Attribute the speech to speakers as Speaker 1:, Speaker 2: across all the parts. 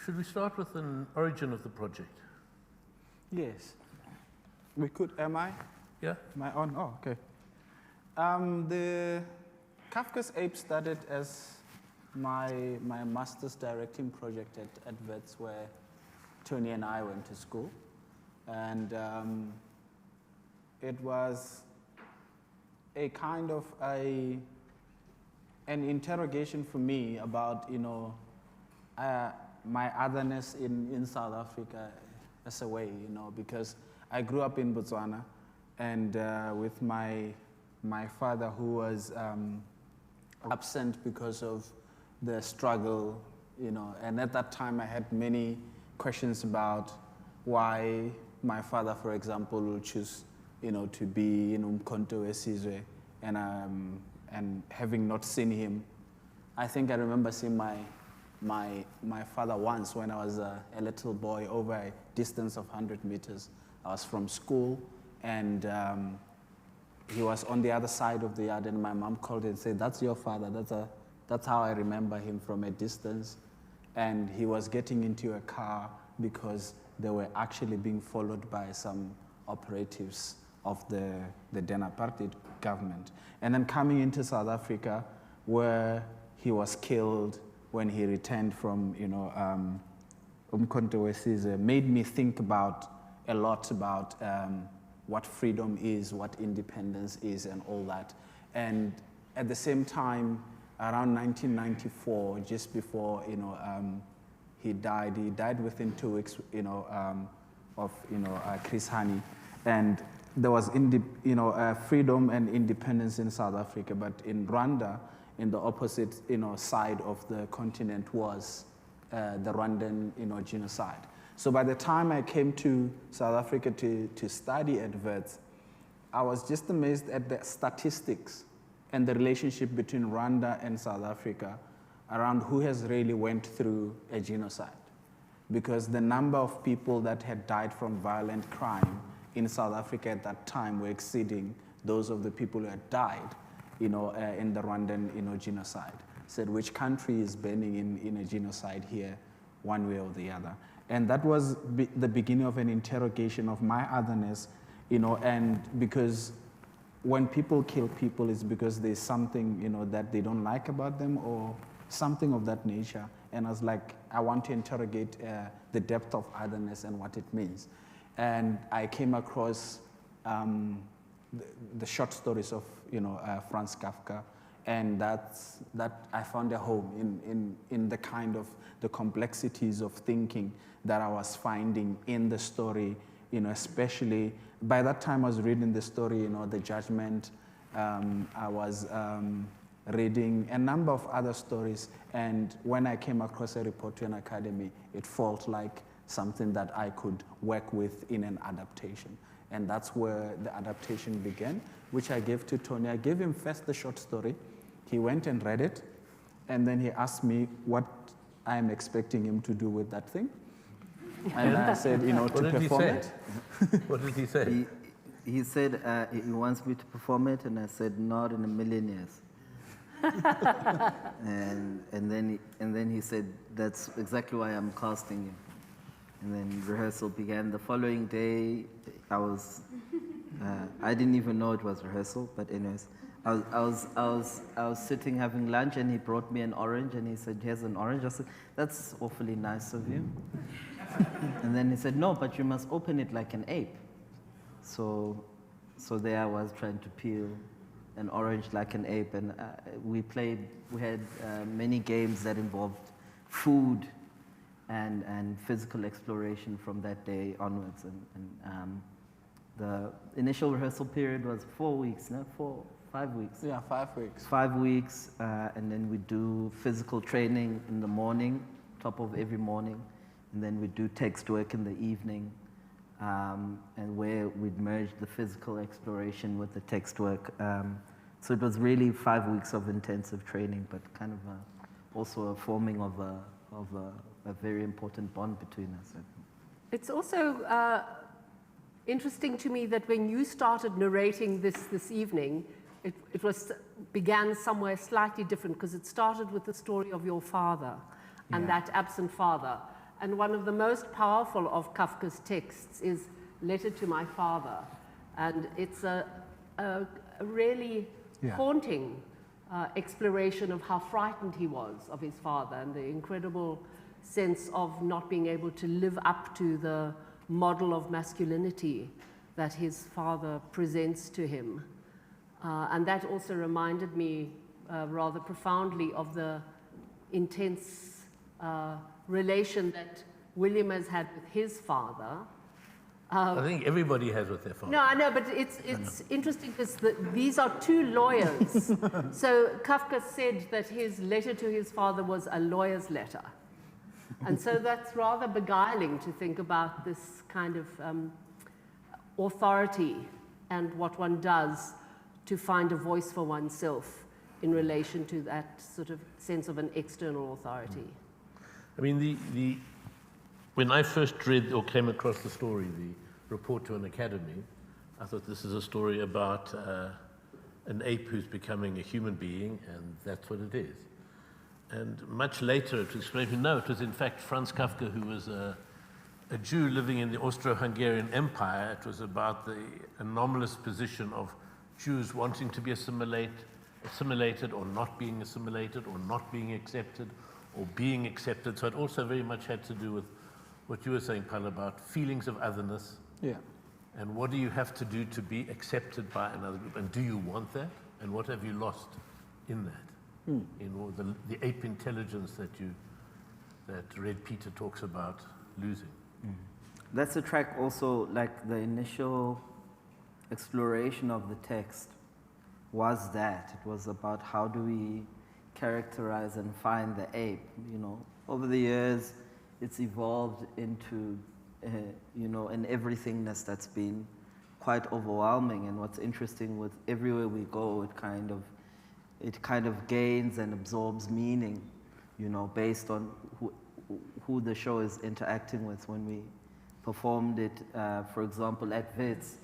Speaker 1: Should we start with an origin of the project?
Speaker 2: Yes. We could, am I?
Speaker 1: Yeah?
Speaker 2: Am I on? Oh, okay. The Kafka's Ape started as my master's directing project at Wits, where Tony and I went to school. And it was a kind of an interrogation for me about, you know, my otherness in South Africa as a way, you know, because I grew up in Botswana and with my father, who was absent because of the struggle, you know, and at that time I had many questions about why my father, for example, would choose, you know, to be in Umkhonto weSizwe, and having not seen him. I think I remember seeing my father once when I was a little boy over a distance of 100 meters. I was from school, and he was on the other side of the yard, and my mom called and said, "That's your father." That's how I remember him from a distance. And he was getting into a car because they were actually being followed by some operatives of the then apartheid government. And then coming into South Africa, where he was killed when he returned from, you know, Umkhonto weSizwe, made me think a lot about what freedom is, what independence is, and all that. And at the same time, around 1994, just before, you know, he died within 2 weeks, you know, of, you know, Chris Hani. And there was, you know, freedom and independence in South Africa, but in Rwanda, in the opposite, you know, side of the continent was the Rwandan, you know, genocide. So by the time I came to South Africa to study at Wits, I was just amazed at the statistics and the relationship between Rwanda and South Africa around who has really went through a genocide. Because the number of people that had died from violent crime in South Africa at that time were exceeding those of the people who had died, you know, in the Rwandan, you know, genocide. Said, which country is burning in a genocide here, one way or the other? And that was the beginning of an interrogation of my otherness, you know, and because when people kill people, it's because there's something, you know, that they don't like about them or something of that nature. And I was like, I want to interrogate the depth of otherness and what it means. And I came across the short stories of, you know, Franz Kafka, and that I found a home in the kind of the complexities of thinking that I was finding in the story, you know, especially by that time I was reading the story, you know, The Judgment. I was reading a number of other stories, and when I came across a report to an academy, it felt like something that I could work with in an adaptation. And that's where the adaptation began, which I gave to Tony. I gave him first the short story. He went and read it, and then he asked me what I am expecting him to do with that thing. And I said, you know, to perform it.
Speaker 1: What did he say?
Speaker 3: He said he wants me to perform it, and I said, not in a million years. and then he said, that's exactly why I'm casting you. And then rehearsal began. The following day, I didn't even know it was rehearsal, but anyways, I was sitting having lunch, and he brought me an orange, and he said, here's an orange. I said, that's awfully nice of you. And then he said, no, but you must open it like an ape. So there I was trying to peel an orange like an ape, and we had many games that involved food and physical exploration from that day onwards. And the initial rehearsal period was 4 weeks, no? 5 weeks.
Speaker 2: Yeah, 5 weeks.
Speaker 3: 5 weeks, and then we do physical training in the morning, top of every morning, and then we do text work in the evening, and where we'd merge the physical exploration with the text work. So it was really 5 weeks of intensive training, but kind of also a forming of a very important bond between us.
Speaker 4: It's also interesting to me that when you started narrating this evening, it began somewhere slightly different, because it started with the story of your father and that absent father. And one of the most powerful of Kafka's texts is Letter to My Father. And it's a really haunting exploration of how frightened he was of his father and the incredible sense of not being able to live up to the model of masculinity that his father presents to him. And that also reminded me rather profoundly of the intense relation that William has had with his father.
Speaker 1: I think everybody has with their father.
Speaker 4: No, I know, but it's interesting because these are two lawyers. So Kafka said that his letter to his father was a lawyer's letter. And so that's rather beguiling to think about this kind of authority and what one does to find a voice for oneself in relation to that sort of sense of an external authority.
Speaker 1: I mean, when I first read or came across the story, the Report to an Academy, I thought this is a story about an ape who's becoming a human being, and that's what it is. And much later it was explained to me, no, it was in fact Franz Kafka, who was a Jew living in the Austro-Hungarian Empire. It was about the anomalous position of Jews wanting to be assimilated or not being assimilated or not being accepted or being accepted. So it also very much had to do with what you were saying, Phala, about feelings of otherness.
Speaker 2: Yeah.
Speaker 1: And what do you have to do to be accepted by another group? And do you want that? And what have you lost in that? In all the ape intelligence that Red Peter talks about losing.
Speaker 3: That's a track also, like the initial exploration of the text was that. It was about how do we characterize and find the ape, you know. Over the years, it's evolved into, you know, an everythingness that's been quite overwhelming. And what's interesting with everywhere we go, it kind of gains and absorbs meaning, you know, based on who the show is interacting with. When we performed it, for example, at Wits,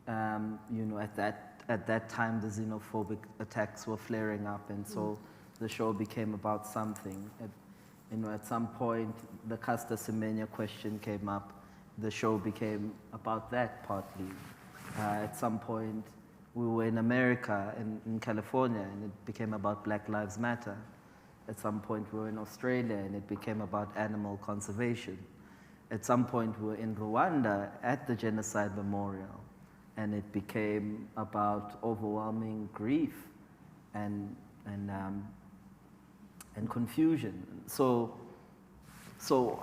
Speaker 3: you know, at that time the xenophobic attacks were flaring up, and so the show became about something. You know, at some point, the Caster Semenya question came up. The show became about that partly. At some point, we were in America, in California, and it became about Black Lives Matter. At some point, we were in Australia, and it became about animal conservation. At some point, we were in Rwanda at the Genocide Memorial, and it became about overwhelming grief and confusion. So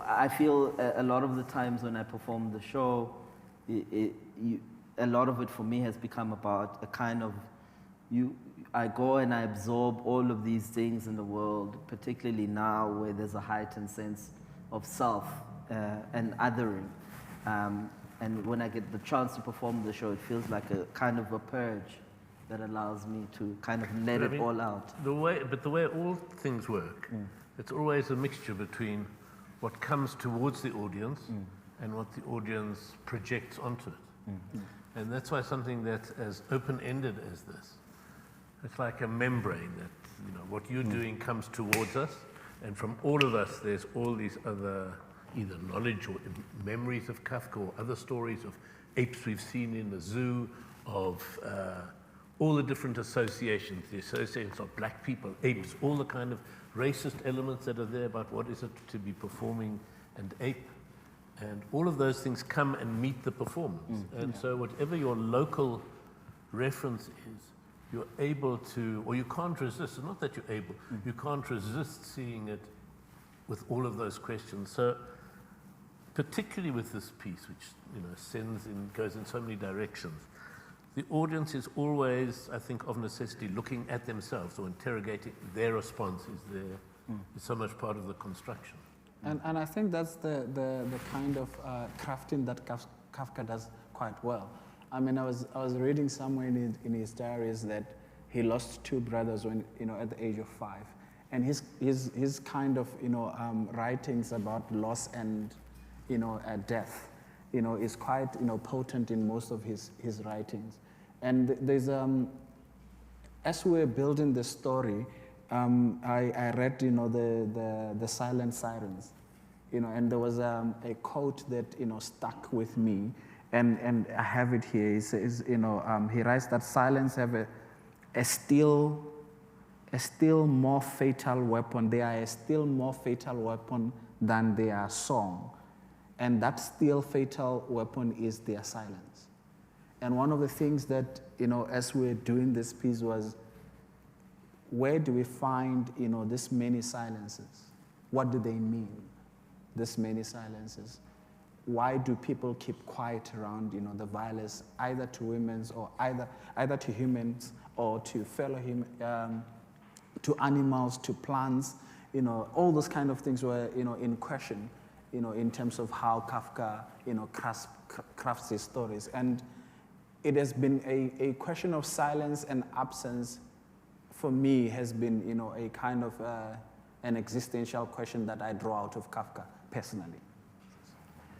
Speaker 3: I feel a lot of the times when I perform the show, a lot of it for me has become about a kind of, I go and I absorb all of these things in the world, particularly now where there's a heightened sense of self and othering. And when I get the chance to perform the show, it feels like a kind of a purge that allows me to kind of let it all out.
Speaker 1: The way all things work, it's always a mixture between what comes towards the audience and what the audience projects onto it. And that's why something that's as open-ended as this, it's like a membrane that, you know, what you're doing comes towards us, and from all of us, there's all these other either knowledge or memories of Kafka or other stories of apes we've seen in the zoo, of all the different associations, the associations of black people, apes, all the kind of racist elements that are there about what is it to be performing an ape. And all of those things come and meet the performance. And so whatever your local reference is, you're able to, or you can't resist, not that you're able, you can't resist seeing it with all of those questions. So particularly with this piece, which, you know, goes in so many directions, the audience is always, I think, of necessity looking at themselves or interrogating their responses. Is so much part of the construction.
Speaker 2: And I think that's the kind of crafting that Kafka does quite well. I mean, I was reading somewhere in his diaries that he lost two brothers when, you know, at the age of 5, and his kind of, you know, writings about loss and, you know, death, you know, is quite, you know, potent in most of his writings. And there's as we were building the story, I read, you know, the Silent Sirens, and there was a quote that, stuck with me, and I have it here. He says, he writes that silence have a still more fatal weapon. They are a still more fatal weapon than their song. And that still fatal weapon is their silence. And one of the things that, as we're doing this piece was, where do we find, this many silences? What do they mean, this many silences? Why do people keep quiet around, the violence, either to women or either to humans or to fellow to animals, to plants, all those kind of things were, in question, in terms of how Kafka, crafts his stories. And it has been a question of silence and absence. For me, has been, a kind of an existential question that I draw out of Kafka personally.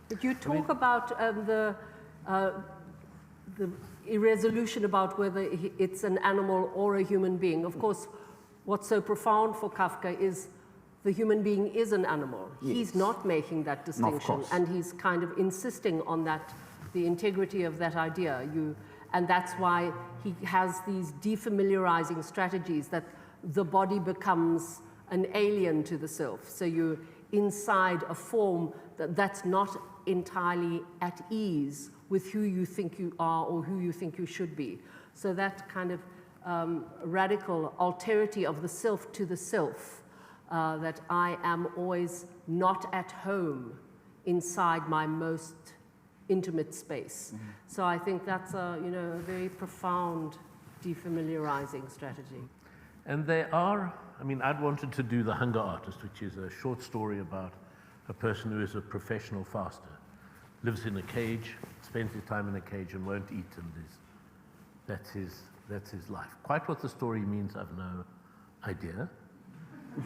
Speaker 4: But you talk about the irresolution about whether it's an animal or a human being. Of course, what's so profound for Kafka is the human being is an animal. Yes. He's not making that distinction, and he's kind of insisting on that, the integrity of that idea. And that's why he has these defamiliarizing strategies, that the body becomes an alien to the self. So you're inside a form that's not entirely at ease with who you think you are or who you think you should be. So that kind of radical alterity of the self to the self, that I am always not at home inside my most intimate space. Mm-hmm. So I think that's a very profound defamiliarizing strategy.
Speaker 1: And I'd wanted to do The Hunger Artist, which is a short story about a person who is a professional faster, lives in a cage, spends his time in a cage and won't eat, and that's his life. Quite what the story means, I've no idea.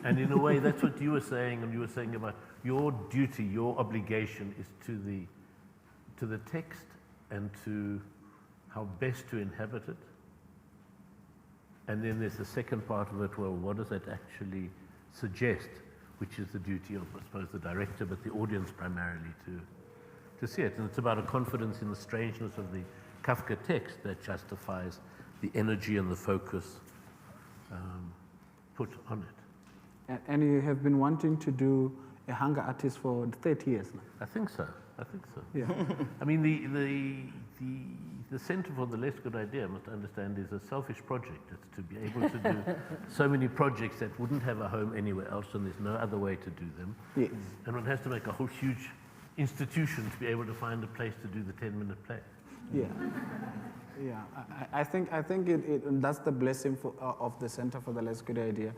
Speaker 1: And in a way, that's what you were saying, and you were saying about your duty, your obligation is to the text and to how best to inhabit it. And then there's the second part of it, well, what does that actually suggest, which is the duty of, I suppose, the director, but the audience primarily to see it. And it's about a confidence in the strangeness of the Kafka text that justifies the energy and the focus put on it.
Speaker 2: And you have been wanting to do a hunger artist for 30 years now.
Speaker 1: I think so.
Speaker 2: Yeah.
Speaker 1: I mean, the Centre for the Less Good Idea, I must understand, is a selfish project. It's to be able to do so many projects that wouldn't have a home anywhere else, and there's no other way to do them.
Speaker 2: Yes.
Speaker 1: And one has to make a whole huge institution to be able to find a place to do the 10-minute play.
Speaker 2: Yeah. Yeah, I think that's the blessing of the Centre for the Less Good Idea.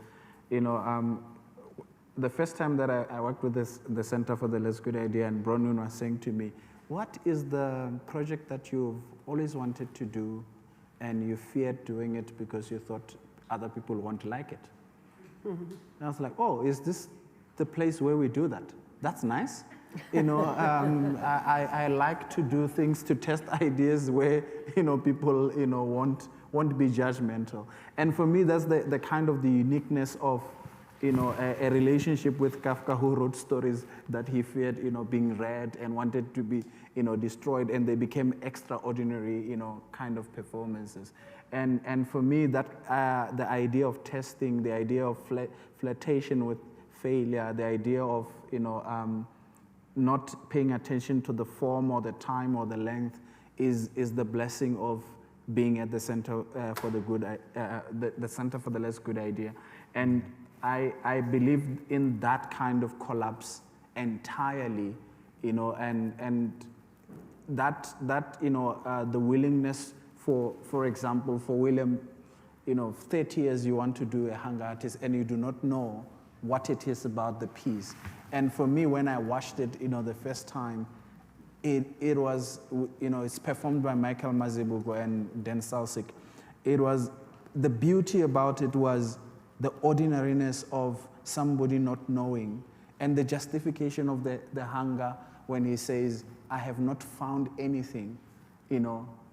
Speaker 2: The first time that I worked with the Centre for the Less Good Idea, and Bronwyn was saying to me, what is the project that you've always wanted to do and you feared doing it because you thought other people won't like it? Mm-hmm. And I was like, oh, is this the place where we do that? That's nice. I like to do things to test ideas where, people, won't be judgmental. And for me, that's the kind of the uniqueness of, a relationship with Kafka, who wrote stories that he feared, being read and wanted to be, destroyed, and they became extraordinary, kind of performances. And for me, that the idea of testing, the idea of flirtation with failure, the idea of, not paying attention to the form or the time or the length is the blessing of being at the Centre for the Centre for the Less Good Idea. And I believe in that kind of collapse entirely, and that the willingness for example, for William, 30 years you want to do a hunger artist and you do not know what it is about the piece. And for me, when I watched it, the first time, it was, it's performed by Michael Mazibuko and Dan Salsik. It was, the beauty about it was the ordinariness of somebody not knowing, and the justification of the hunger when he says, I have not found anything,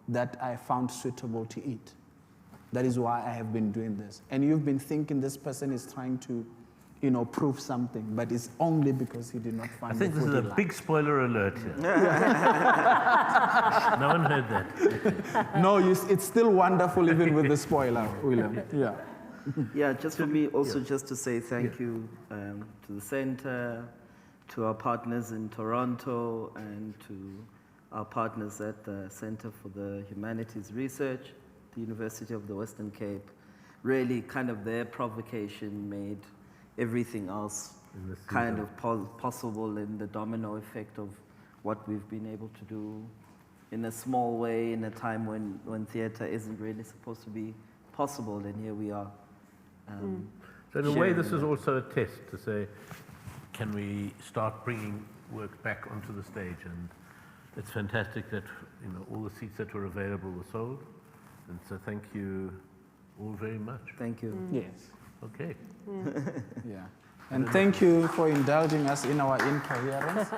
Speaker 2: that I found suitable to eat. That is why I have been doing this. And you've been thinking this person is trying to, you know, prove something, but it's only because he did not find
Speaker 1: I think
Speaker 2: the
Speaker 1: this is
Speaker 2: food
Speaker 1: a
Speaker 2: he liked.
Speaker 1: big spoiler alert here. No one heard that.
Speaker 2: No, it's still wonderful even with the spoiler, William. Yeah.
Speaker 3: Yeah, just for me also just to say thank you to the Centre, to our partners in Toronto, and to our partners at the Centre for the Humanities Research, the University of the Western Cape. Really kind of their provocation made everything else kind of possible in the domino effect of what we've been able to do in a small way in a time when theatre isn't really supposed to be possible, and here we are.
Speaker 1: So in a way, this is also a test to say, can we start bringing work back onto the stage? And it's fantastic that all the seats that were available were sold. And so thank you all very much.
Speaker 3: Thank you.
Speaker 2: Yes.
Speaker 1: Okay.
Speaker 2: Yeah. And thank you for indulging us in our incoherence.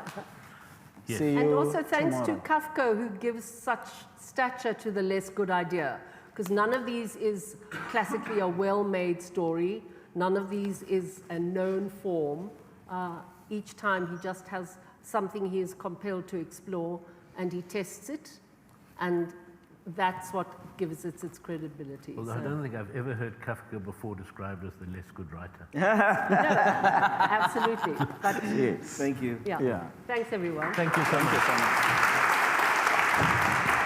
Speaker 1: Yes.
Speaker 2: See you
Speaker 4: And also thanks
Speaker 2: tomorrow.
Speaker 4: to Kafka, who gives such stature to the less good idea. Because none of these is classically a well-made story. None of these is a known form. Each time he just has something he is compelled to explore, and he tests it, and that's what gives it its credibility.
Speaker 1: Although I don't think I've ever heard Kafka before described as the less good writer.
Speaker 4: No, absolutely. But
Speaker 2: Yes.
Speaker 3: Thank you.
Speaker 4: yeah.
Speaker 2: Yeah.
Speaker 4: Thanks, everyone.
Speaker 1: Thank you so much.
Speaker 2: Thank you so much.